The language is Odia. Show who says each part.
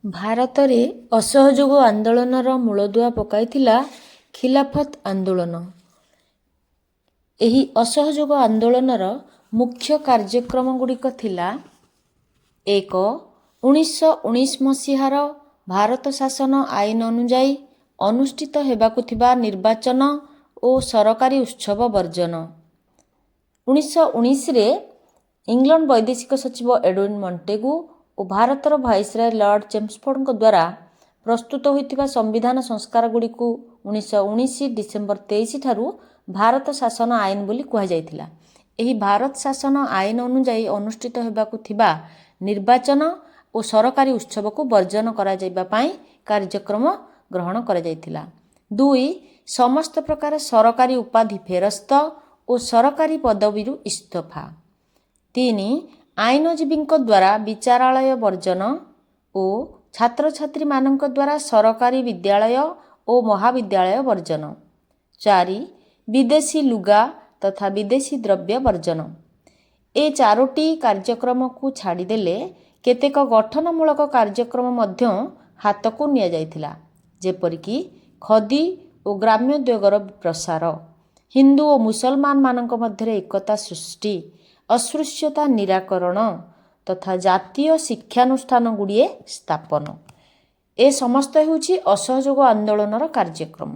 Speaker 1: ଭାରତରେ ଅସହଯୋଗ ଆନ୍ଦୋଳନର ମୂଳଦୁଆ ପକାଇଥିଲା ଖିଲାଫତ ଆନ୍ଦୋଳନ। ଏହି ଅସହଯୋଗ ଆନ୍ଦୋଳନର ମୁଖ୍ୟ କାର୍ଯ୍ୟକ୍ରମ ଗୁଡ଼ିକ ଥିଲା: 1. 1919 ମସିହାର ଭାରତ ଶାସନ ଆଇନ ଅନୁଯାୟୀ ଅନୁଷ୍ଠିତ ହେବାକୁ ଥିବା ନିର୍ବାଚନ ଓ ସରକାରୀ ଉତ୍ସବ ବର୍ଜନ। 1919ରେ ଇଂଲଣ୍ଡ ବୈଦେଶିକ ସଚିବ ଏଡୱିନ୍ ମଣ୍ଟେଗୁ ଓ ଭାରତର ଭାଇସରୟ ଲର୍ଡ ଚେମ୍ସଫୋର୍ଡଙ୍କ ଦ୍ୱାରା ପ୍ରସ୍ତୁତ ହୋଇଥିବା ସମ୍ବିଧାନ ସଂସ୍କାରଗୁଡ଼ିକୁ 1919 ଡିସେମ୍ବର 23 ଠାରୁ ଭାରତ ଶାସନ ଆଇନ ବୋଲି କୁହାଯାଇଥିଲା। ଏହି ଭାରତ ଶାସନ ଆଇନ ଅନୁଯାୟୀ ଅନୁଷ୍ଠିତ ହେବାକୁ ଥିବା ନିର୍ବାଚନ ଓ ସରକାରୀ ଉତ୍ସବକୁ ବର୍ଜନ କରାଯିବା ପାଇଁ କାର୍ଯ୍ୟକ୍ରମ ଗ୍ରହଣ କରାଯାଇଥିଲା। 2. ସମସ୍ତ ପ୍ରକାର ସରକାରୀ ଉପାଧି ଫେରସ୍ତ ଓ ସରକାରୀ ପଦବୀରୁ ଇସ୍ତଫା। 3. ଆଇନଜୀବୀଙ୍କ ଦ୍ୱାରା ବିଚାରାଳୟ ବର୍ଜନ ଓ ଛାତ୍ରଛାତ୍ରୀମାନଙ୍କ ଦ୍ୱାରା ସରକାରୀ ବିଦ୍ୟାଳୟ ଓ ମହାବିଦ୍ୟାଳୟ ବର୍ଜନ। 4. ବିଦେଶୀ ଲୁଗା ତଥା ବିଦେଶୀ ଦ୍ରବ୍ୟ ବର୍ଜନ। ଏ 4ଟି କାର୍ଯ୍ୟକ୍ରମକୁ ଛାଡ଼ିଦେଲେ କେତେକ ଗଠନମୂଳକ କାର୍ଯ୍ୟକ୍ରମ ମଧ୍ୟ ହାତକୁ ନିଆଯାଇଥିଲା, ଯେପରିକି ଖଦୀ ଓ ଗ୍ରାମୋଦ୍ୟୋଗର ପ୍ରସାର, ହିନ୍ଦୁ ଓ ମୁସଲମାନମାନଙ୍କ ମଧ୍ୟରେ ଏକତା ସୃଷ୍ଟି, ଅସ୍ପୃଶ୍ୟତା ନିରାକରଣ ତଥା ଜାତୀୟ ଶିକ୍ଷାନୁଷ୍ଠାନଗୁଡ଼ିଏ ସ୍ଥାପନ। ଏ ସମସ୍ତ ହେଉଛି ଅସହଯୋଗ ଆନ୍ଦୋଳନର କାର୍ଯ୍ୟକ୍ରମ।